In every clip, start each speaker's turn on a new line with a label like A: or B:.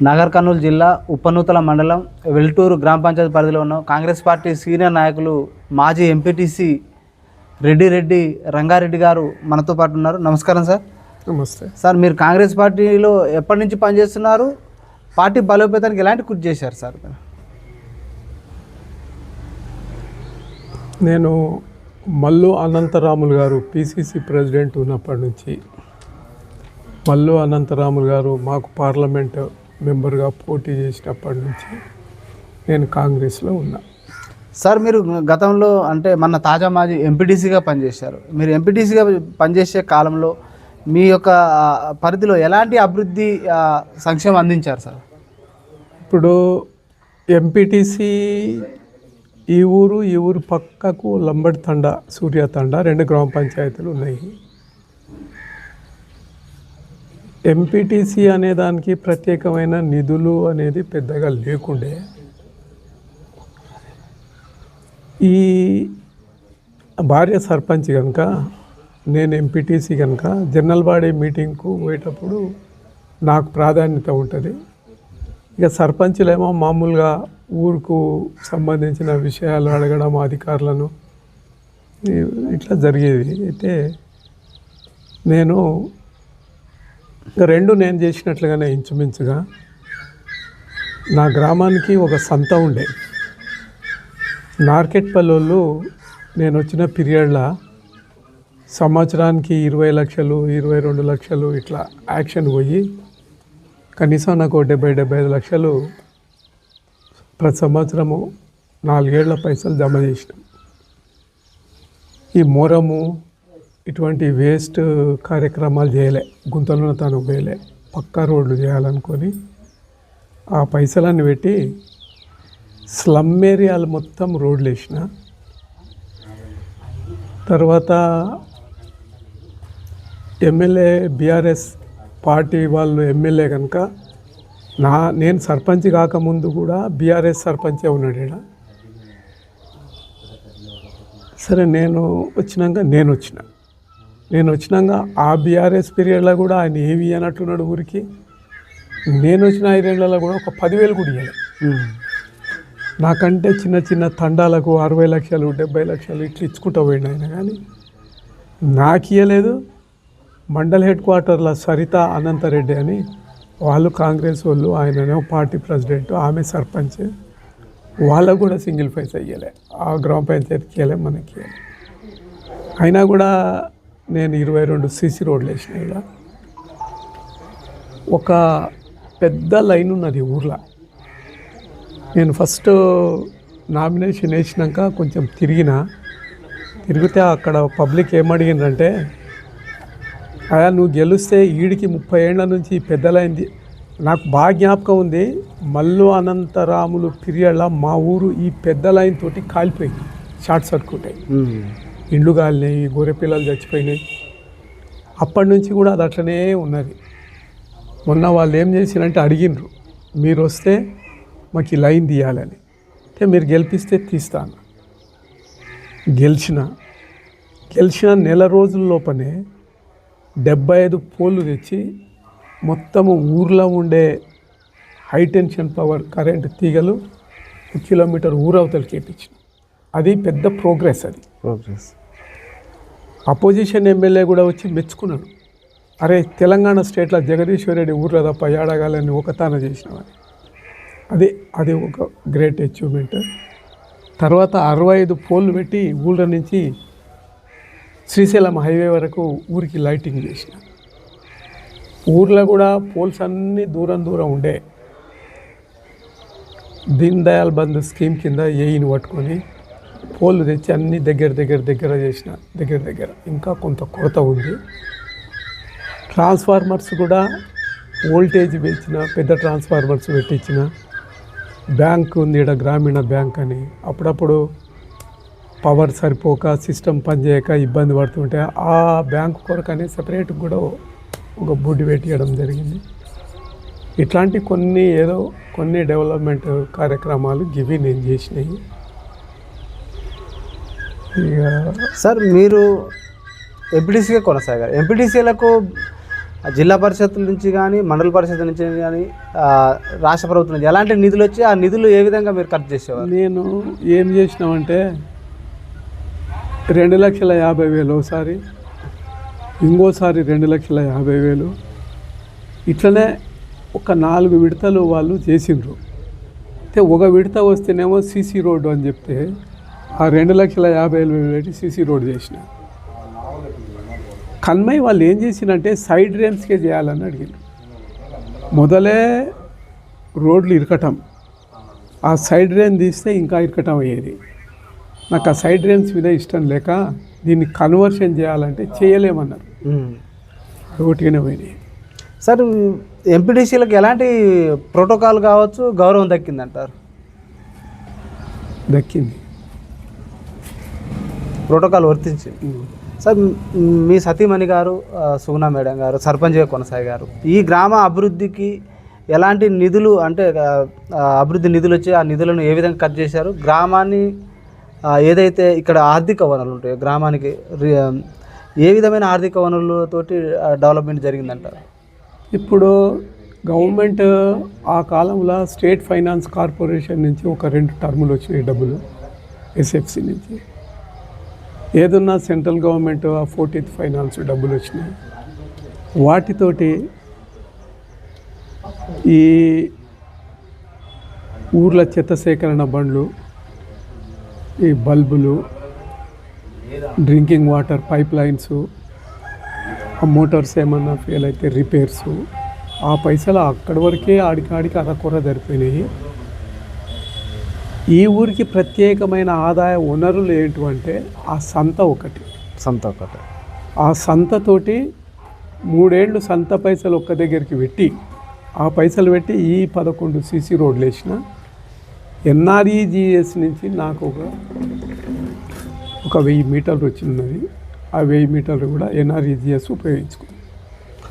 A: నాగర్ కర్నూలు జిల్లా ఉప్పనూతల మండలం వెల్టూరు గ్రామ పంచాయతీ పరిధిలో ఉన్న కాంగ్రెస్ పార్టీ సీనియర్ నాయకులు మాజీ ఎంపీటీసీ రెడ్డి రంగారెడ్డి గారు మనతో పాటు ఉన్నారు. నమస్కారం సార్.
B: నమస్తే
A: సార్, మీరు కాంగ్రెస్ పార్టీలో ఎప్పటి నుంచి పనిచేస్తున్నారు? పార్టీ బలోపేతానికి ఎలాంటి కృషి చేశారు సార్?
B: నేను మల్లు అనంతరాములు గారు పిసిసి ప్రెసిడెంట్ ఉన్నప్పటి నుంచి మల్లు అనంతరాములు గారు మాకు పార్లమెంట్ మెంబర్గా పోటీ చేసినప్పటి నుంచి నేను కాంగ్రెస్లో ఉన్నా.
A: సార్, మీరు గతంలో అంటే మన తాజా మాజీ ఎంపీటీసీగా పనిచేశారు. మీరు ఎంపీటీసీగా పనిచేసే కాలంలో మీ యొక్క పరిధిలో ఎలాంటి అభివృద్ధి సంక్షేమం అందించారు సార్?
B: ఇప్పుడు ఎంపీటీసీ ఈ ఊరు పక్కకు లంబడి తండ, సూర్య తండ 2 గ్రామ పంచాయతీలు ఉన్నాయి. ఎంపీటీసీ అనే దానికి ప్రత్యేకమైన నిధులు అనేది పెద్దగా లేకుండే. ఈ భార్య సర్పంచ్ కనుక, నేను ఎంపీటీసీ కనుక జనరల్ బాడీ మీటింగ్కు పోయేటప్పుడు నాకు ప్రాధాన్యత ఉంటుంది. ఇక సర్పంచులేమో మామూలుగా ఊరుకు సంబంధించిన విషయాలు అడగడం అధికారులను, ఇట్లా జరిగేది. అయితే నేను నేను చేసినట్లుగానే ఇంచుమించుగా నా గ్రామానికి ఒక సంత ఉండే. నార్కెట్పల్లి వాళ్ళు నేను వచ్చిన పీరియడ్లో సంవత్సరానికి 20 లక్షలు 22 లక్షలు ఇట్లా యాక్షన్ పోయి కనీసం నాకు 70-75 లక్షలు ప్రతి సంవత్సరము 4 ఏళ్ల పైసలు జమ చేసినాం. ఈ మోరము ఇటువంటి వేస్ట్ కార్యక్రమాలు చేయలే, గుంతలను తాను పోయలే, పక్కా రోడ్లు చేయాలనుకొని ఆ పైసలన్నీ పెట్టి స్లమ్ ఏరియాలు మొత్తం రోడ్లు వేసిన. తర్వాత ఎమ్మెల్యే బీఆర్ఎస్ పార్టీ వాళ్ళు ఎమ్మెల్యే కనుక నేను సర్పంచ్ కాకముందు కూడా బీఆర్ఎస్ సర్పంచే ఉన్నాడు ఈడ. సరే, నేను వచ్చినాక ఆ బీఆర్ఎస్ పీరియడ్లో కూడా ఆయన ఏమి అన్నట్టున్నాడు ఊరికి. నేను వచ్చిన 5 ఏళ్లలో కూడా ఒక 10,000 కూడా ఇవ్వాలి. నాకంటే చిన్న తండాలకు 60 లక్షలు 70 లక్షలు ఇట్లా ఇచ్చుకుంటూ పోయింది ఆయన. కానీ నాకు ఇవ్వలేదు. మండల్ హెడ్ క్వార్టర్లో సరిత అనంతరెడ్డి అని వాళ్ళు కాంగ్రెస్ వాళ్ళు, ఆయననే పార్టీ ప్రెసిడెంట్, ఆమె సర్పంచ్, వాళ్ళకు కూడా సింగిల్ పైసా ఇవ్వలే. ఆ గ్రామ పంచాయతీకి ఇవ్వలే, మనకి ఇవ్వలే. అయినా కూడా నేను 22 సీసీ రోడ్లు వేసిన. ఇలా ఒక పెద్ద లైన్ ఉన్నది ఊర్లో. నేను ఫస్ట్ నామినేషన్ వేసినాక కొంచెం తిరిగితే అక్కడ పబ్లిక్ ఏమడిగిందంటే, అయ్యా నువ్వు గెలిస్తే ఈడికి 30 ఏళ్ల నుంచి పెద్ద లైన్. నాకు బాగా జ్ఞాపకం ఉంది, మల్లు అనంతరాములు పీరియడ్లో మా ఊరు ఈ పెద్ద లైన్ తోటి కాలిపోయింది, షార్ట్ సర్క్యూట్ అయ్యి ఇండ్లు కాలినాయి, గొర్రె పిల్లలు చచ్చిపోయినాయి. అప్పటి నుంచి కూడా అది అట్లనే ఉన్నది. మొన్న వాళ్ళు ఏం చేసినంటే అడిగినరు, మీరు వస్తే మాకు ఈ లైన్ తీయాలని. అంటే మీరు గెలిపిస్తే తీస్తాను. గెలిచిన నెల రోజుల లోపనే 75 పోల్లు తెచ్చి మొత్తము ఊర్లో ఉండే హై టెన్షన్ పవర్ కరెంట్ తీగలు 1 కిలోమీటర్ ఊరవతలకి ఎక్కించిన. అది పెద్ద ప్రోగ్రెస్. అపోజిషన్ ఎమ్మెల్యే కూడా వచ్చి మెచ్చుకున్నాడు. అరే, తెలంగాణ స్టేట్లో జగదీశ్వర్ రెడ్డి ఊర్లో తప్ప ఏడగాలని ఒకతాన చేసినవని. అది ఒక గ్రేట్ అచీవ్మెంట్. తర్వాత 65 పోల్లు పెట్టి ఊళ్ళ నుంచి శ్రీశైలం హైవే వరకు ఊరికి లైటింగ్ చేసిన. ఊర్లో కూడా పోల్స్ అన్నీ దూరం ఉండే. దీన్ దయాల్ బంద్ స్కీమ్ కింద ఏఈని పట్టుకొని పోల్లు తెచ్చి అన్నీ దగ్గర చేసిన. దగ్గర ఇంకా కొంత కొరత ఉంది. ట్రాన్స్ఫార్మర్స్ కూడా వోల్టేజ్ పెంచిన, పెద్ద ట్రాన్స్ఫార్మర్స్ పెట్టించిన. బ్యాంక్ ఉంది ఇక్కడ, గ్రామీణ బ్యాంక్ అని. అప్పుడప్పుడు పవర్ సరిపోక సిస్టమ్ పనిచేయక ఇబ్బంది పడుతుంటే ఆ బ్యాంకు కొరకనే సెపరేట్ కూడా ఒక బుడ్డి పెట్టియడం జరిగింది. ఇట్లాంటి కొన్ని డెవలప్మెంట్ కార్యక్రమాలు నేను చేసినాయి. ఇక
A: సార్, మీరు ఎంపీటీసీగా కొనసాగారు. ఎంపీటీసీలకు జిల్లా పరిషత్ నుంచి కానీ మండల పరిషత్ నుంచి కానీ రాష్ట్ర ప్రభుత్వం నుంచి ఎలాంటి నిధులు వచ్చి ఆ నిధులు ఏ విధంగా మీరు ఖర్చు చేసేవారు?
B: నేను ఏం చేసినామంటే 2,50,000 ఒకసారి, ఇంకోసారి 2,50,000 ఇట్లనే ఒక 4 విడతలు వాళ్ళు చేసిండ్రు. అయితే ఒక విడత వస్తేనేమో సీసీ రోడ్డు అని చెప్తే ఆ 2,50,000 పెట్టి సీసీ రోడ్డు చేసిన. కన్మయ్య వాళ్ళు ఏం చేసినంటే సైడ్ రేమ్స్కే చేయాలని అడిగారు. మొదలే రోడ్లు ఇరకటం, ఆ సైడ్ రేమ్ తీస్తే ఇంకా ఇరకటం అయ్యేది. నాకు ఆ సైడ్ రేమ్స్ మీద ఇష్టం లేక దీన్ని కన్వర్షన్ చేయాలంటే చేయలేమన్నారు. ఒకటిగానే పోయినాయి.
A: సార్ ఎంపీటీసీలకు ఎలాంటి ప్రోటోకాల్ కావచ్చు గౌరవం దక్కిందంటారు?
B: దక్కింది,
A: ప్రోటోకాల్ వర్తించింది. సార్ మీ సతీమణి గారు సుగుణ మేడం గారు సర్పంచ్గా కొనసాగారు. ఈ గ్రామ అభివృద్ధికి ఎలాంటి నిధులు అంటే అభివృద్ధి నిధులు వచ్చి ఆ నిధులను ఏ విధంగా ఖర్చు చేశారు? గ్రామాన్ని ఏదైతే ఇక్కడ ఆర్థిక వనరులు ఉంటాయో గ్రామానికి ఏ విధమైన ఆర్థిక వనరులతోటి డెవలప్మెంట్ జరిగిందంటారు?
B: ఇప్పుడు గవర్నమెంట్ ఆ కాలంలో స్టేట్ ఫైనాన్స్ కార్పొరేషన్ నుంచి ఒక 2 టర్ములు వచ్చినాయి డబ్బులు, ఎస్ఎఫ్సి నుంచి. ఏదన్నా సెంట్రల్ గవర్నమెంట్ ఆ 14th ఫైనాన్స్ డబ్బులు వచ్చినాయి. వాటితోటి ఈ ఊర్ల చెత్త సేకరణ బండ్లు, ఈ బల్బులు, డ్రింకింగ్ వాటర్ పైప్ లైన్స్, ఆ మోటార్స్ ఏమన్నా ఫెయిల్ అయితే రిపేర్సు, ఆ పైసలు అక్కడి వరకే ఆడికాడికి అరకొర సరిపోయినాయి. ఈ ఊరికి ప్రత్యేకమైన ఆదాయ వనరులు ఏంటంటే ఆ సంత ఒకటి. ఆ సంతతోటి 3 ఏళ్ళు సంత పైసలు ఒక్క దగ్గరికి పెట్టి ఆ పైసలు పెట్టి ఈ 11 సీసీ రోడ్లు వేసిన. ఎన్ఆర్ఈజిఎస్ నుంచి నాకు ఒక 1000 మీటర్లు వచ్చినది. ఆ 1000 మీటర్లు కూడా ఎన్ఆర్ఈజిఎస్ ఉపయోగించుకుంది.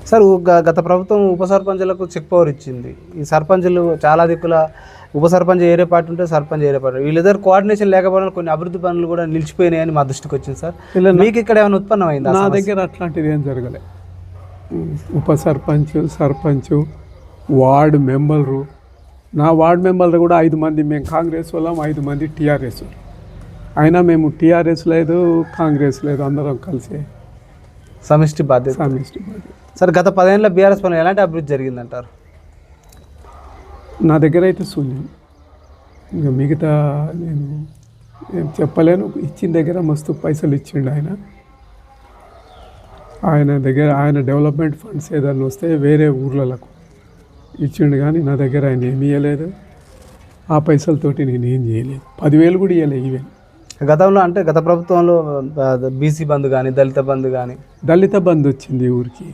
A: సార్ గత ప్రభుత్వం ఉప సర్పంచులకు చెక్ పవర్ ఇచ్చింది. ఈ సర్పంచులు చాలా దిక్కుల ఉప సర్పంచ్ ఏరే పార్టీ ఉంటే సర్పంచ్ ఏరే పార్టీ, వీళ్ళిద్దరు కోఆర్డినేషన్ లేకపోవడం కొన్ని అభివృద్ధి పనులు కూడా నిలిచిపోయినాయని మా దృష్టికి వచ్చింది. సార్ మీకు ఇక్కడ ఏమైనా ఉత్పన్నమైందా?
B: నా దగ్గర అట్లాంటిది ఏం జరగలే. ఉప సర్పంచ్, సర్పంచ్, వార్డు మెంబరు, నా వార్డు మెంబర్లు కూడా 5 మంది మేము కాంగ్రెస్ వాళ్ళం, 5 మంది టీఆర్ఎస్. అయినా మేము టీఆర్ఎస్ లేదు, కాంగ్రెస్ లేదు, అందరం కలిసి
A: సమిష్టి బాధ్యత. సార్ గత 10 ఏళ్ళ బీఆర్ఎస్ పనులు ఎలాంటి అభివృద్ధి జరిగిందంటారు?
B: నా దగ్గర అయితే శూన్యం. ఇంకా మిగతా నేను ఏం చెప్పలేను. ఇచ్చిన దగ్గర మస్తు పైసలు ఇచ్చిండు ఆయన దగ్గర. ఆయన డెవలప్మెంట్ ఫండ్స్ ఏదైనా వస్తే వేరే ఊర్లకు ఇచ్చిండు, కానీ నా దగ్గర ఆయన ఏమి ఇవ్వలేదు. ఆ పైసలతోటి నేను ఏం చేయలేదు. 10,000 కూడా ఇవ్వలేదు. ఈవెన్
A: గతంలో అంటే గత ప్రభుత్వంలో బీసీ బంధు కానీ దళిత బంధు కానీ,
B: దళిత బంధు వచ్చింది ఊరికి.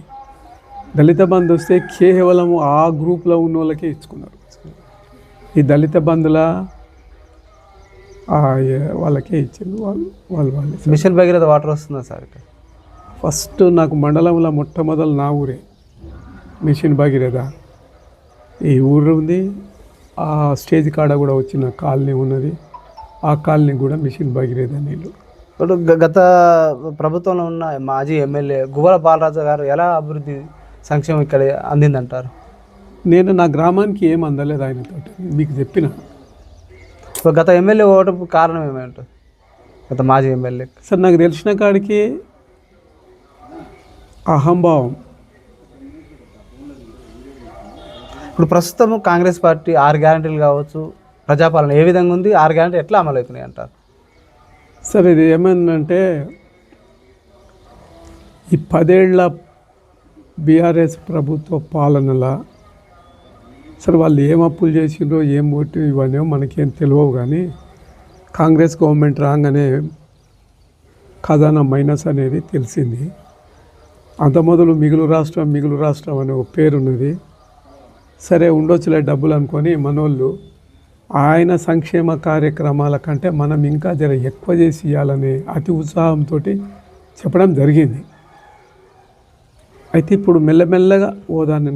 B: దళిత బంధు వస్తే కేవలం ఆ గ్రూప్లో ఉన్న వాళ్ళకే ఇచ్చుకున్నారు. ఈ దళిత బంధుల వాళ్ళకే ఇచ్చింది. వాళ్ళు
A: మిషన్ భగీరథ వాటర్ వస్తుందా సార్?
B: ఫస్ట్ నాకు మండలంలో మొట్టమొదలు నా ఊరే మిషన్ భగీరథ. ఈ ఊరు ఉంది, ఆ స్టేజ్ కాడ కూడా వచ్చిన కాలనీ ఉన్నది. ఆ కాలనీ కూడా మిషన్ భగీరథ నీళ్ళు.
A: ఇప్పుడు గత ప్రభుత్వంలో ఉన్న మాజీ ఎమ్మెల్యే గువ్వల బాలరాజు గారు ఎలా అభివృద్ధి సంక్షేమం ఇక్కడ అందిందంటారు?
B: నేను నా గ్రామానికి ఏం అందలేదు ఆయనతో, మీకు చెప్పిన.
A: గత ఎమ్మెల్యే ఓటకు కారణం ఏమంటారు? గత మాజీ ఎమ్మెల్యే
B: సార్ నాకు తెలిసిన కాడికి అహంభావం.
A: ఇప్పుడు ప్రస్తుతం కాంగ్రెస్ పార్టీ 6 గ్యారంటీలు కావచ్చు, ప్రజాపాలన ఏ విధంగా ఉంది, 6 గ్యారంటీ ఎట్లా అమలు అవుతున్నాయి అంటారు?
B: సార్ ఇది ఏమైందంటే ఈ 10 ఏళ్ల బీఆర్ఎస్ ప్రభుత్వ పాలనలా సరే వాళ్ళు ఏం అప్పులు చేసిండ్రో ఏం ఓటు ఇవన్నీ మనకేం తెలియవు, కానీ కాంగ్రెస్ గవర్నమెంట్ రాగానే ఖజానా మైనస్ అనేది తెలిసింది. అంత మొదలు మిగులు రాష్ట్రం అనే ఒక పేరున్నది. సరే ఉండొచ్చులే డబ్బులు అనుకొని మనోళ్ళు ఆయన సంక్షేమ కార్యక్రమాల కంటే మనం ఇంకా జర ఎక్కువ చేసి ఇవ్వాలనే అతి ఉత్సాహంతో చెప్పడం జరిగింది. అయితే ఇప్పుడు మెల్లమెల్లగా ఓదాన్ని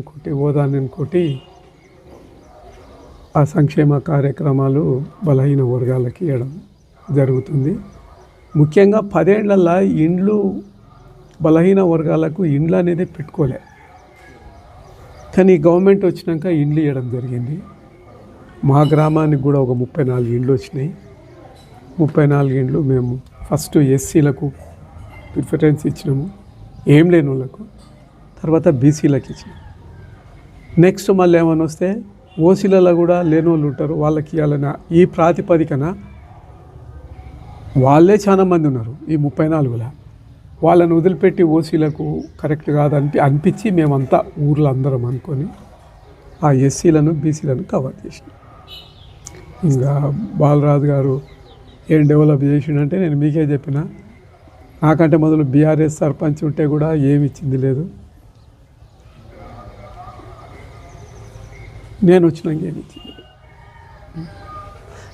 B: అనుకోటి ఆ సంక్షేమ కార్యక్రమాలు బలహీన వర్గాలకి ఇవ్వడం జరుగుతుంది. ముఖ్యంగా 10 ఏళ్లలో ఇండ్లు బలహీన వర్గాలకు ఇండ్లు అనేది పెట్టుకోలే. కానీ గవర్నమెంట్ వచ్చినాక ఇండ్లు ఇవ్వడం జరిగింది. మా గ్రామానికి కూడా ఒక 34 ఇండ్లు వచ్చినాయి. 34 ఇండ్లు మేము ఫస్ట్ ఎస్సీలకు ప్రిఫరెన్స్ ఇచ్చినాము, ఏం లేని వాళ్ళకు. తర్వాత బీసీలకు ఇచ్చినాము. నెక్స్ట్ మళ్ళీ ఏమైనా వస్తే ఓసీలలో కూడా లేని వాళ్ళు ఉంటారు, వాళ్ళకి ఇవ్వాలని ఈ ప్రాతిపదికన వాళ్ళే చాలా మంది ఉన్నారు ఈ 34లో. వాళ్ళని వదిలిపెట్టి ఓసీలకు కరెక్ట్ కాదు అనిపించి మేమంతా ఊర్లో అందరం అనుకొని ఆ ఎస్సీలను బీసీలను కవర్ చేసినాం. ఇంకా బాలరాజు గారు ఏం డెవలప్ చేసిండంటే నేను మీకే చెప్పిన, నాకంటే మొదలు బీఆర్ఎస్ సర్పంచ్ ఉంటే కూడా ఏమి ఇచ్చింది లేదు, నేను వచ్చినాక ఏమి ఇచ్చింది.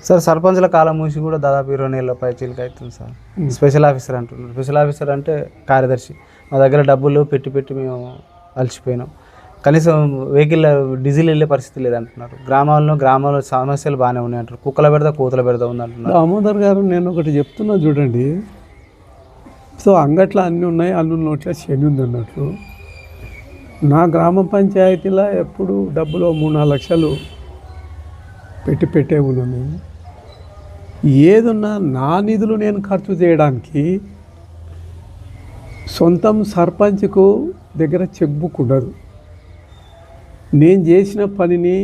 A: సార్ సర్పంచ్ల కాలం మూసి కూడా దాదాపు 20 ఏళ్ళ పై చిలుక అవుతుంది సార్. స్పెషల్ ఆఫీసర్ అంటున్నారు. స్పెషల్ ఆఫీసర్ అంటే కార్యదర్శి. మా దగ్గర డబ్బులు పెట్టి మేము అలసిపోయినాం. కనీసం వెహికల్ డీజిల్ వెళ్ళే పరిస్థితి లేదంటున్నారు. గ్రామాల్లో సమస్యలు బాగానే ఉన్నాయి అంటారు. కుక్కల బెడద కోతుల బెడద ఉంది అంటున్నారు.
B: దామోదర్ గారు నేను ఒకటి చెప్తున్నా చూడండి. సో అంగట్లో అన్నీ ఉన్నాయి, అల్లు నోట్ల శని ఉంది అన్నట్లు. నా గ్రామ పంచాయతీలో ఎప్పుడు డబ్బులు 3-4 లక్షలు పెట్టే ఉన్నాను నేను. ఏదున్నా నా నిధులు నేను ఖర్చు చేయడానికి సొంతం సర్పంచ్కు దగ్గర చెక్ బుక్ ఉండదు. నేను చేసిన పనిని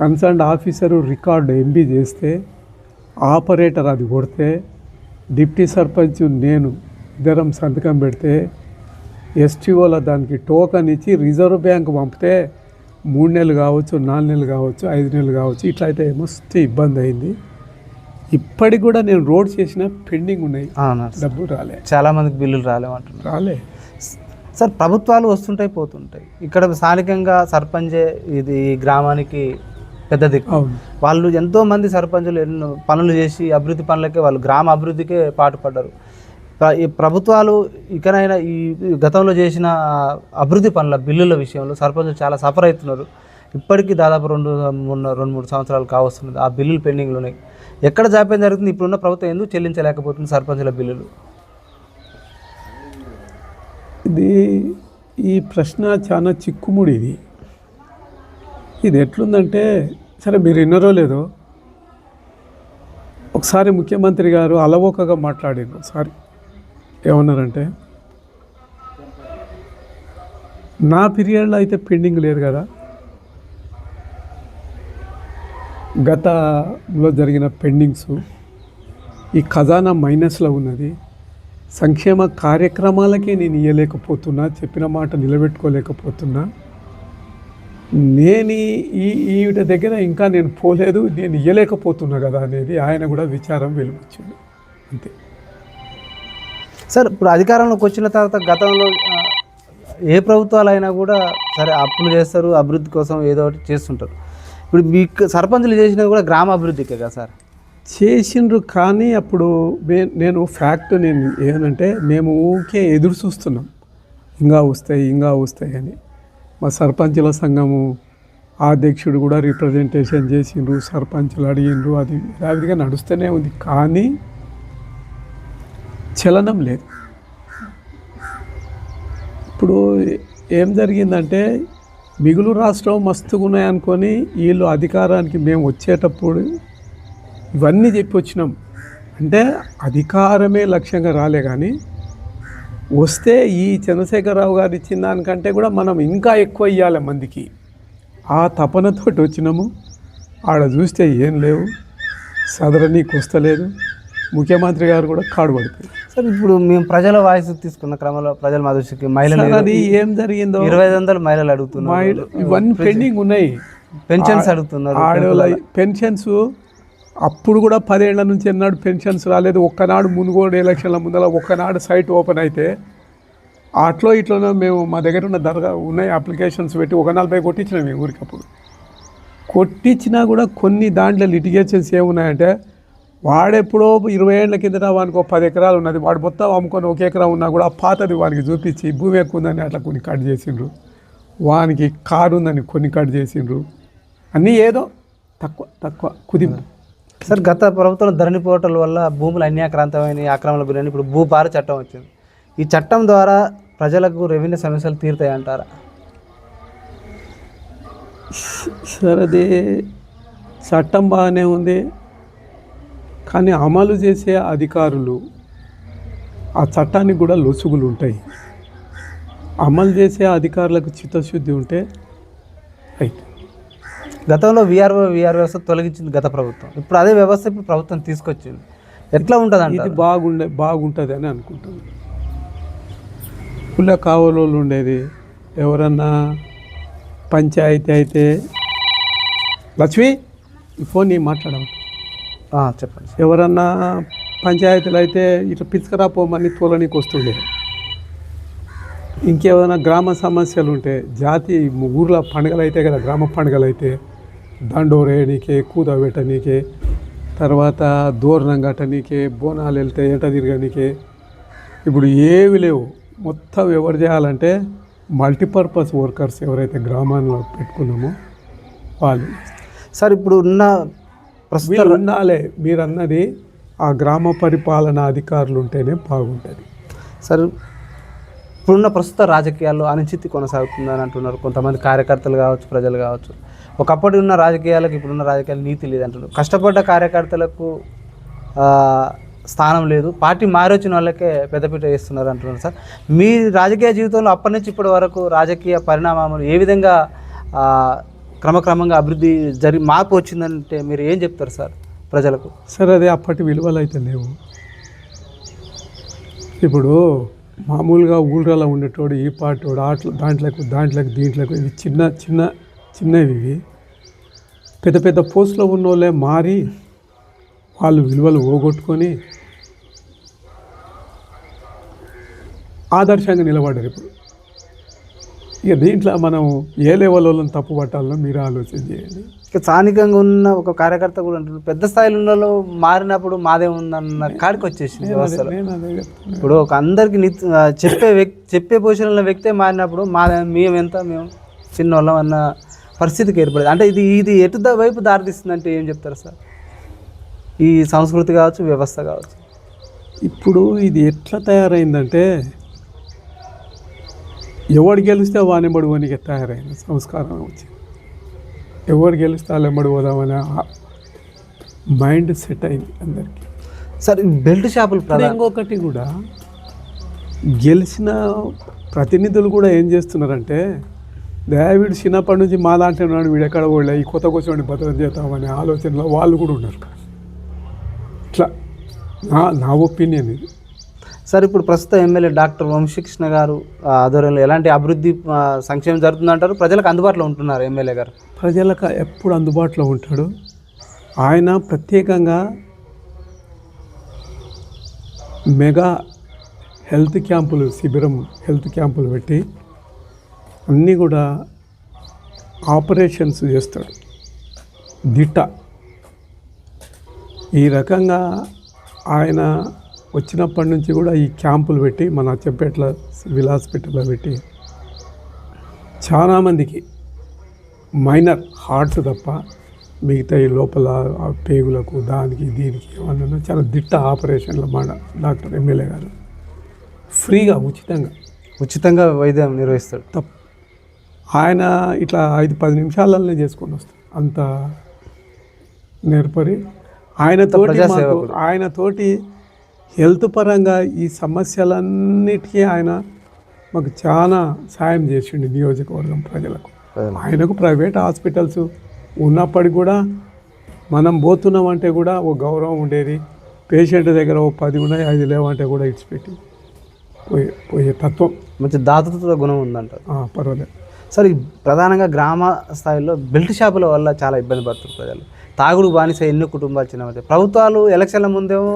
B: కన్సర్న్డ్ ఆఫీసరు రికార్డు ఎంబీ చేస్తే, ఆపరేటర్ అది కొడితే, డిప్టీ సర్పంచ్ నేను ఇద్దరం సంతకం పెడితే, ఎస్టీఓల దానికి టోకన్ ఇచ్చి రిజర్వ్ బ్యాంక్ పంపితే 3 నెలలు కావచ్చు, 4 నెలలు కావచ్చు, 5 నెలలు కావచ్చు. ఇట్లా అయితే మస్తు ఇబ్బంది అయింది. ఇప్పటికి కూడా నేను రోడ్ చేసిన పెండింగ్ ఉన్నాయి, డబ్బు రాలే.
A: చాలామందికి బిల్లులు రాలేమంటున్నారు.
B: రాలే
A: సార్. ప్రభుత్వాలు వస్తుంటాయి పోతుంటాయి. ఇక్కడ స్థానికంగా సర్పంచే ఇది గ్రామానికి పెద్ద దిక్కు. వాళ్ళు ఎంతోమంది సర్పంచులు ఎన్నో పనులు చేసి అభివృద్ధి పనులకే వాళ్ళు గ్రామ అభివృద్ధికే పాటుపడ్డారు. ఈ ప్రభుత్వాలు ఇకనైనా ఈ గతంలో చేసిన అభివృద్ధి పనుల బిల్లుల విషయంలో సర్పంచులు చాలా సఫర్ అవుతున్నారు. ఇప్పటికీ దాదాపు 2-3 సంవత్సరాలు కావస్తున్నది. ఆ బిల్లులు పెండింగ్లు ఉన్నాయి. ఎక్కడ జాప్యం జరుగుతుంది? ఇప్పుడున్న ప్రభుత్వం ఎందుకు చెల్లించలేకపోతుంది సర్పంచుల బిల్లులు?
B: ఈ ప్రశ్న చాలా చిక్కుముడి. ఇది ఎట్లుందంటే, సరే మీరు విన్నారో లేదో, ఒకసారి ముఖ్యమంత్రి గారు అలవోకగా మాట్లాడారు. ఒకసారి ఏమన్నారంటే, నా పీరియడ్లో అయితే పెండింగ్ లేదు కదా, గతంలో జరిగిన పెండింగ్స్ ఈ ఖజానా మైనస్లో ఉన్నది, సంక్షేమ కార్యక్రమాలకే నేను ఇవ్వలేకపోతున్నా, చెప్పిన మాట నిలబెట్టుకోలేకపోతున్నా, నేను ఈవిడ దగ్గర ఇంకా నేను పోలేదు, నేను ఇవ్వలేకపోతున్నా కదా అనేది ఆయన కూడా విచారం వెలువచ్చింది. అంతే
A: సార్. ఇప్పుడు అధికారంలోకి వచ్చిన తర్వాత గతంలో ఏ ప్రభుత్వాలైనా కూడా సరే అప్పులు చేస్తారు, అభివృద్ధి కోసం ఏదో ఒకటి చేస్తుంటారు. ఇప్పుడు మీకు సర్పంచులు చేసినవి కూడా గ్రామ అభివృద్ధికే కదా సార్
B: చేసిండ్రు. కానీ అప్పుడు నేను ఏమంటే మేము ఊరికే ఎదురు చూస్తున్నాం, ఇంకా వస్తాయి అని. మా సర్పంచుల సంఘము అధ్యక్షుడు కూడా రిప్రజెంటేషన్ చేసిండ్రు, సర్పంచులు అడిగిండ్రు, అది యథావిధిగా నడుస్తూనే ఉంది. కానీ చలనం లేదు. ఇప్పుడు ఏం జరిగిందంటే, మిగులు రాష్ట్రం మస్తుగా ఉన్నాయనుకొని వీళ్ళు అధికారానికి మేము వచ్చేటప్పుడు ఇవన్నీ చెప్పి వచ్చినాం. అంటే అధికారమే లక్ష్యంగా రాలే, కానీ వస్తే ఈ చంద్రశేఖరరావు గారు ఇచ్చిన దానికంటే కూడా మనం ఇంకా ఎక్కువ ఇవ్వాలి మందికి, ఆ తపనతోటి వచ్చినాము. ఆడ చూస్తే ఏం లేవు, సదరనీకి వస్తలేదు. ముఖ్యమంత్రి గారు కూడా కాడు పడిపోయింది.
A: సార్ ఇప్పుడు మేము ప్రజల వాయిస్ తీసుకున్న క్రమంలో ప్రజల మా దృష్టికి మహిళలు
B: అది ఏం జరిగిందో
A: 2500 మహిళలు అడుగుతున్నారు,
B: ఇవన్నీ పెండింగ్ ఉన్నాయి.
A: పెన్షన్స్ అడుగుతున్నారు.
B: ఆడవాళ్ళ పెన్షన్స్ అప్పుడు కూడా 10 ఏళ్ల నుంచి ఎన్నాడు పెన్షన్స్ రాలేదు. ఒక్కనాడు మునుగోడు ఎలక్షన్ల ముందర ఒక్కనాడు సైట్ ఓపెన్ అయితే ఇట్లోనే మేము మా దగ్గర ఉన్న దర్గా ఉన్నాయి అప్లికేషన్స్ పెట్టి 140 కొట్టించినాం మేము ఊరికి. అప్పుడు కొట్టించినా కూడా కొన్ని దాంట్లో లిటిగేషన్స్ ఏమున్నాయంటే, వాడెప్పుడో 20 ఏళ్ల కిందట వానికి 10 ఎకరాలు ఉన్నది, వాడు మొత్తం అమ్ముకొని 1 ఎకరా ఉన్నా కూడా పాతది వానికి చూపించి భూమి ఎక్కువ ఉందని అట్లా కొన్ని కట్ చేసిండ్రు, వానికి కారు ఉందని కొన్ని కట్ చేసిండ్రు. అన్నీ ఏదో తక్కువ కుదింపు.
A: సార్ గత ప్రభుత్వం ధరణి పోర్టల్ వల్ల భూములు అన్యాక్రాంతమైన ఆక్రమణ బిల్లు ఇప్పుడు భూభార చట్టం వచ్చింది. ఈ చట్టం ద్వారా ప్రజలకు రెవెన్యూ సమస్యలు తీరుతాయంటారా?
B: సార్ అది చట్టం బాగానే ఉంది, కానీ అమలు చేసే అధికారులు ఆ చట్టానికి కూడా లొసుగులు ఉంటాయి. అమలు చేసే అధికారులకు చిత్తశుద్ధి ఉంటే రైట్.
A: గతంలో విఆర్ వ్యవస్థ తొలగించింది గత ప్రభుత్వం, ఇప్పుడు అదే వ్యవస్థ ఇప్పుడు ప్రభుత్వం తీసుకొచ్చింది. ఎట్లా ఉంటుంది
B: ఇది బాగుంటుంది అని అనుకుంటాను. కుల కావలోళ్ళు ఉండేది, ఎవరన్నా పంచాయతీ అయితే లక్ష్మి ఈ ఫోన్ నేను మాట్లాడము,
A: చెప్పండి.
B: ఎవరన్నా పంచాయతీలు అయితే ఇట్లా పిచ్చుకరాపోమని తోలనీకి వస్తుండే. ఇంకేమైనా గ్రామ సమస్యలు ఉంటే జాతి ఊర్లో పండుగలు అయితే కదా, గ్రామ పండుగలు అయితే దండోరేయనీకే, కూత పెట్టనీకే, తర్వాత దూరణం కట్టనీకే, బోనాలు వెళ్తే ఎంట తిరగనీకే. ఇప్పుడు ఏవి లేవు. మొత్తం ఎవరు చేయాలంటే మల్టీపర్పస్ వర్కర్స్ ఎవరైతే గ్రామాల్లో పెట్టుకున్నామో వాళ్ళు.
A: సార్ ఇప్పుడు ఉన్న ప్రస్తుతం
B: ఉండాలి. మీరు అన్నది ఆ గ్రామ పరిపాలనా అధికారులు ఉంటేనే బాగుంటుంది.
A: సార్ ఇప్పుడున్న ప్రస్తుత రాజకీయాల్లో అనిశ్చితి కొనసాగుతుందని అంటున్నారు కొంతమంది కార్యకర్తలు కావచ్చు, ప్రజలు కావచ్చు. ఒకప్పటి ఉన్న రాజకీయాలకు ఇప్పుడున్న రాజకీయాలు నీతి లేదంటున్నారు. కష్టపడ్డ కార్యకర్తలకు స్థానం లేదు, పార్టీ మారొచ్చిన వాళ్ళకే పెద్దపీట వేస్తున్నారు అంటున్నారు. సార్ మీ రాజకీయ జీవితంలో అప్పటి నుంచి ఇప్పటి వరకు రాజకీయ పరిణామాలు ఏ విధంగా క్రమక్రమంగా అభివృద్ధి మార్పు వచ్చిందంటే మీరు ఏం చెప్తారు సార్ ప్రజలకు?
B: సార్ అదే అప్పటి విలువలు అయితే లేవు. ఇప్పుడు మామూలుగా ఊళ్ళలో ఉండేటోడు ఈ పాటోడు దీంట్లోకి ఇవి చిన్నవి ఇవి. పెద్ద పోస్టులో ఉన్న వాళ్ళే మారి వాళ్ళు విలువలు పోగొట్టుకొని ఆదర్శంగా నిలబడ్డారు. ఇప్పుడు ఇక దీంట్లో మనం ఏ లెవెల్ వాళ్ళని తప్పు పట్టాలో మీరు ఆలోచన చేయండి.
A: ఇక స్థానికంగా ఉన్న ఒక కార్యకర్త కూడా అంటున్నారు, పెద్ద స్థాయిలో ఉన్న మారినప్పుడు మాదే ఉందన్న కాడికి వచ్చేసింది వ్యవస్థలో. ఇప్పుడు ఒక అందరికి చెప్పే పొజిషన్లో వ్యక్తే మారినప్పుడు మేము చిన్నోళ్ళం అన్న పరిస్థితికి ఏర్పడేది. అంటే ఇది ఎటు వైపు దారితీస్తుందంటే ఏం చెప్తారు సార్? ఈ సంస్కృతి కావచ్చు, వ్యవస్థ కావచ్చు.
B: ఇప్పుడు ఇది ఎట్లా తయారైందంటే ఎవడు గెలిస్తే వానెంబడి పోనీకి తయారైంది సంస్కారం వచ్చింది. ఎవరు గెలిస్తే వాళ్ళు ఎంబడి పోదామనే మైండ్ సెట్ అయింది అందరికీ.
A: సార్ బెల్ట్ షాపులు
B: ఇంకొకటి కూడా గెలిచిన ప్రతినిధులు కూడా ఏం చేస్తున్నారంటే వీడు చిన్నప్పటి నుంచి మా దాంట్లో ఉన్నాడు, వీడు ఎక్కడ పోలే, ఈ కొత్త కూర్చోండి భద్రం చేద్దామనే ఆలోచనలో వాళ్ళు కూడా ఉన్నారు. ఇట్లా నా ఒపీనియన్ ఇది.
A: సార్ ఇప్పుడు ప్రస్తుతం ఎమ్మెల్యే డాక్టర్ వంశీకృష్ణ గారు ఆధ్వర్యంలో ఎలాంటి అభివృద్ధి సంక్షేమం జరుగుతుందంటారు? ప్రజలకు అందుబాటులో ఉంటున్నారు ఎమ్మెల్యే గారు?
B: ప్రజలకు ఎప్పుడు అందుబాటులో ఉంటాడు. ఆయన ప్రత్యేకంగా మెగా హెల్త్ క్యాంపులు పెట్టి అన్నీ కూడా ఆపరేషన్స్ చేస్తాడు దిట్ట. ఈ రకంగా ఆయన వచ్చినప్పటి నుంచి కూడా ఈ క్యాంపులు పెట్టి మన అచ్చంపేటల సివిల్ హాస్పిటల్లో పెట్టి చాలామందికి మైనర్ హార్ట్స్ తప్ప మిగతా ఈ లోపల పేగులకు దానికి దీనికి ఏమన్నా చాలా దిట్ట ఆపరేషన్లు మన డాక్టర్ ఎమ్మెల్యే గారు ఫ్రీగా ఉచితంగా
A: వైద్యం నిర్వహిస్తాడు.
B: ఆయన ఇట్లా 5-10 నిమిషాలనే చేసుకొని వస్తాడు. అంత నేర్పరి ఆయనతోటి హెల్త్ పరంగా ఈ సమస్యలన్నిటికీ ఆయన మాకు చాలా సాయం చేసిండు నియోజకవర్గం ప్రజలకు. ఆయనకు ప్రైవేట్ హాస్పిటల్స్ ఉన్నప్పటికీ కూడా మనం పోతున్నామంటే కూడా ఓ గౌరవం ఉండేది. పేషెంట్ దగ్గర ఓ 10 ఉన్నాయి, 5 లేవంటే కూడా ఇచ్చిపెట్టి పోయే తత్వం,
A: మంచి దాతృత్వ గుణం ఉందంటారు.
B: పర్వాలేదు
A: సార్. ఈ ప్రధానంగా గ్రామ స్థాయిలో బెల్ట్ షాపుల వల్ల చాలా ఇబ్బంది పడుతున్నారు ప్రజలు. తాగుడు బానిస ఎన్నో కుటుంబాలు చిన్న ప్రభుత్వాలు ఎలక్షన్ల ముందేమో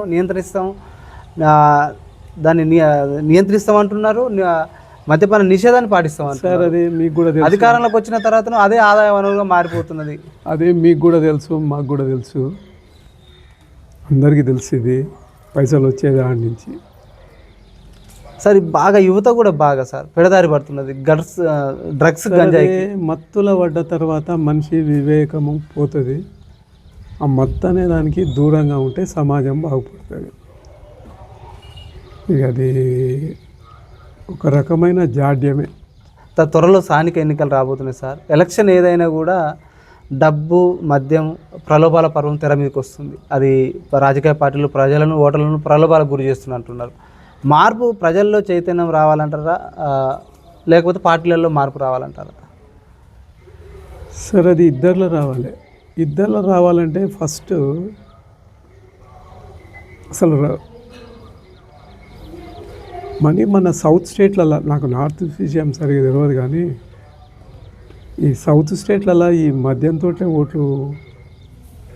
A: దాన్ని నియంత్రిస్తామంటున్నారు, మద్యపాన నిషేధాన్ని పాటిస్తామంటారు.
B: సార్ అది మీకు కూడా తెలుసు.
A: అధికారంలోకి వచ్చిన తర్వాత అదే ఆదాయ వనరుగా మారిపోతున్నది.
B: అదే మీకు కూడా తెలుసు, మాకు కూడా తెలుసు, అందరికీ తెలుసు. ఇది పైసలు వచ్చేది ఆడి నుంచి.
A: సార్ బాగా యువత కూడా బాగా సార్ పెడదారి పడుతున్నది. డ్రగ్స్ గంజాయి
B: మత్తుల పడ్డ తర్వాత మనిషి వివేకము పోతుంది. ఆ మత్తు అనే దానికి దూరంగా ఉంటే సమాజం బాగుపడుతుంది. ఇక అది ఒక రకమైన జాడ్యమే.
A: త్వరలో స్థానిక ఎన్నికలు రాబోతున్నాయి సార్. ఎలక్షన్ ఏదైనా కూడా డబ్బు, మద్యం, ప్రలోభాల పర్వం తెర మీదకి వస్తుంది. అది రాజకీయ పార్టీలు ప్రజలను, ఓటర్లను ప్రలోభాలకు గురి చేస్తున్నట్టున్నారు. మార్పు ప్రజల్లో చైతన్యం రావాలంటారా, లేకపోతే పార్టీలలో మార్పు రావాలంటారా?
B: సార్ అది ఇద్దరిలో రావాలి. ఇద్దరిలో రావాలంటే ఫస్ట్ అసలు మన సౌత్ స్టేట్లలో, నాకు నార్త్ విషయం సరిగా తెలియదు కానీ ఈ సౌత్ స్టేట్లలో ఈ మద్యంతో ఓట్లు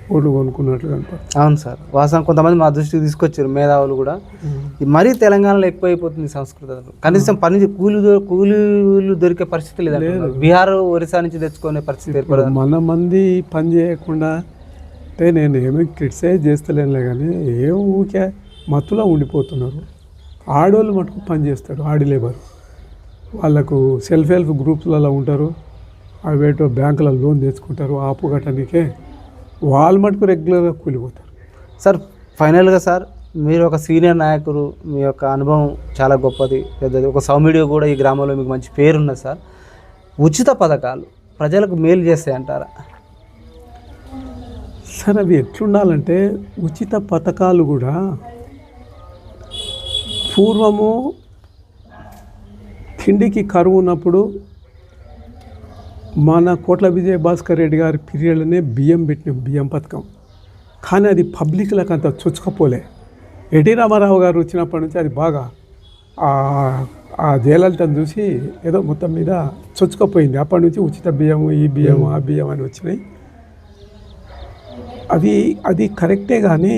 B: కొనుక్కున్నట్లు కనపడుతుంది.
A: అవును సార్, వాస్తవం. కొంతమంది మా దృష్టికి తీసుకొచ్చారు మేధావులు కూడా. మరీ తెలంగాణలో ఎక్కువైపోతుంది సంస్కృతి. కనీసం కూలీలు దొరికే పరిస్థితి లేదు. బీహార్, ఒరిస్సా నుంచి తెచ్చుకునే పరిస్థితి ఏర్పడదు.
B: మన మంది పని చేయకుండా అంటే నేను ఏమీ క్రిటిసైజ్ చేస్తలేనులే కానీ ఏం ఊరికే మత్తులో ఉండిపోతున్నారు. ఆడవాళ్ళు మటుకు పని చేస్తారు, ఆడి లేబర్. వాళ్ళకు సెల్ఫ్ హెల్ప్ గ్రూప్స్లలో ఉంటారు, అవేటో బ్యాంకుల లోన్ తెచ్చుకుంటారు, ఆపు కట్టడానికే వాళ్ళు మటుకు రెగ్యులర్గా కూలిపోతారు.
A: సార్ ఫైనల్గా సార్, మీరు ఒక సీనియర్ నాయకుడు, మీ యొక్క అనుభవం చాలా గొప్పది, పెద్దది. ఒక సౌమ్యుడిగా కూడా ఈ గ్రామంలో మీకు మంచి పేరున్నది సార్. ఉచిత పథకాలు ప్రజలకు మేలు చేస్తాయి అంటారా?
B: సార్ అవి ఎట్లుండాలంటే, ఉచిత పథకాలు కూడా పూర్వము తిండికి కరువు ఉన్నప్పుడు మన కోట్ల విజయ భాస్కర్ రెడ్డి గారి పీరియడ్లోనే బియ్యం పెట్టినాం, బియ్యం పథకం. కానీ అది పబ్లిక్లకు అంత చొచ్చుకపోలే. ఎన్టీ రామారావు గారు వచ్చినప్పటి నుంచి అది బాగా ఆ జయలలితను చూసి ఏదో మొత్తం మీద చొచ్చుకపోయింది. అప్పటి నుంచి ఉచిత బియ్యము, ఈ బియ్యం, ఆ బియ్యం అని వచ్చినాయి. అది కరెక్టే కానీ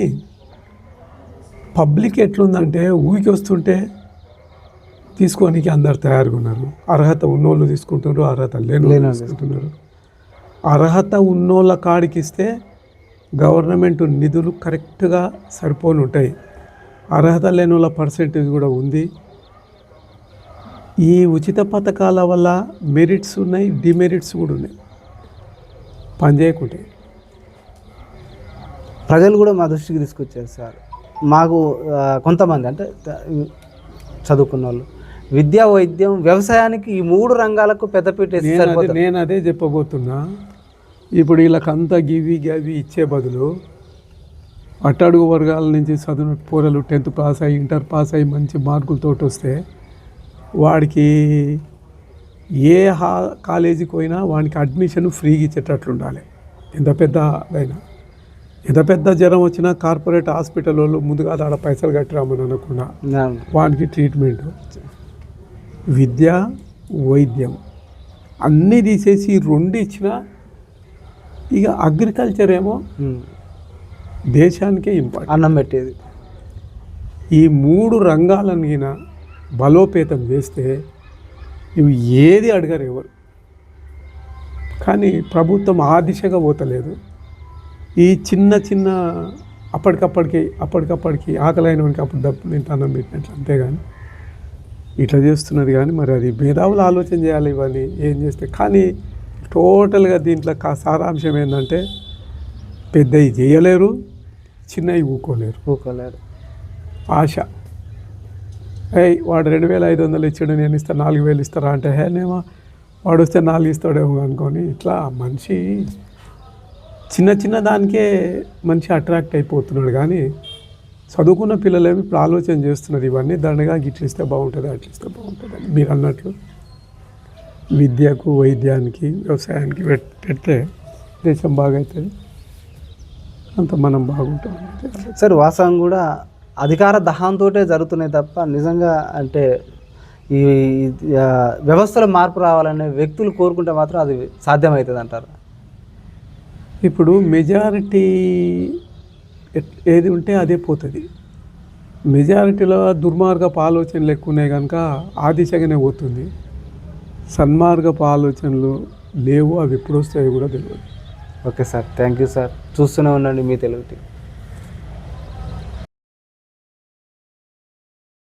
B: పబ్లిక్ ఎట్లుందంటే ఊరికి వస్తుంటే తీసుకోనికి అందరు తయారుగా ఉన్నారు. అర్హత ఉన్నోళ్ళు తీసుకుంటున్నారు, అర్హత లేని తీసుకుంటున్నారు. అర్హత ఉన్నోళ్ళ కాడికి ఇస్తే గవర్నమెంట్ నిధులు కరెక్ట్గా సరిపోని ఉంటాయి. అర్హత లేని వాళ్ళ పర్సెంటేజ్ కూడా ఉంది. ఈ ఉచిత పథకాల వల్ల మెరిట్స్ ఉన్నాయి, డిమెరిట్స్ కూడా ఉన్నాయి. పని చేయకుంటే
A: ప్రజలు కూడా మా దృష్టికి తీసుకొచ్చారు సార్. మాకు కొంతమంది అంటే చదువుకున్న వాళ్ళు విద్య, వైద్యం, వ్యవసాయానికి, ఈ 3 రంగాలకు పెద్దపీట వేసి
B: నేను అదే చెప్పబోతున్నా. ఇప్పుడు వీళ్ళకంతా గివి ఇచ్చే బదులు అట్టడుగు వర్గాల నుంచి చదువు పోరలు 10th పాస్ అయ్యి, ఇంటర్ పాస్ అయ్యి మంచి మార్కులతో వస్తే వాడికి ఏ కాలేజీకి పోయినా వాడికి అడ్మిషన్ ఫ్రీగా ఇచ్చేటట్లు ఉండాలి. ఎంత పెద్ద జ్వరం వచ్చినా కార్పొరేట్ హాస్పిటల్ వాళ్ళు ముందుగా ఆడ పైసలు కట్టిరామని అనకుండా వానికి ట్రీట్మెంట్, విద్య, వైద్యం అన్నీ తీసేసి 2 ఇచ్చినా ఇక అగ్రికల్చర్ ఏమో దేశానికే ఇంపార్టెంట్,
A: అన్నం పెట్టేది.
B: ఈ 3 రంగాలను బలోపేతం చేస్తే ఇవి ఏది అడగరు ఎవరు. కానీ ప్రభుత్వం ఆ దిశగా పోతలేదు. ఈ చిన్న అప్పటికప్పటికి ఆకలైన వానికి అప్పుడు డబ్బు నేను అన్నం పెట్టినట్లు, అంతేగాని ఇట్లా చేస్తున్నది. కానీ మరి అది మేధావులు ఆలోచన చేయాలి ఇవన్నీ ఏం చేస్తే. కానీ టోటల్గా దీంట్లో సారాంశం ఏంటంటే, పెద్దవి చేయలేరు, చిన్నవి ఊకోలేరు. ఆశ, వాడు 2500 ఇచ్చాడు, నేను ఇస్తా 4000 ఇస్తారా అంటే నేమో వాడు వస్తే 4 ఇస్తాడేమో అనుకొని ఇట్లా మనిషి చిన్న దానికే మనిషి అట్రాక్ట్ అయిపోతున్నాడు. కానీ చదువుకున్న పిల్లలేమి ఇప్పుడు ఆలోచన చేస్తున్నారు ఇవన్నీ దండగా ఇట్లిస్తే బాగుంటుంది, అట్లిస్తే బాగుంటుంది అని. మీరు అన్నట్లు విద్యకు, వైద్యానికి, వ్యవసాయానికి పెడితే దేశం బాగవుతుంది, అంత మనం బాగుంటాం
A: సార్. వాస్తవం కూడా అధికార దహంతో జరుగుతున్నాయి తప్ప నిజంగా అంటే ఈ వ్యవస్థలో మార్పు రావాలనే వ్యక్తులు కోరుకుంటే మాత్రం అది సాధ్యమవుతుంది అంటారు.
B: ఇప్పుడు మెజారిటీ ఏది ఉంటే అదే పోతుంది. మెజారిటీలో దుర్మార్గపు ఆలోచనలు ఎక్కువ ఉన్నాయి కనుక ఆ దిశగానే పోతుంది. సన్మార్గపు ఆలోచనలు లేవు, అవి ఎప్పుడు వస్తాయో కూడా తెలియదు.
A: Okay sir, thank you sir. చూస్తూనే ఉండండి మీ తెలుగు టీవీ.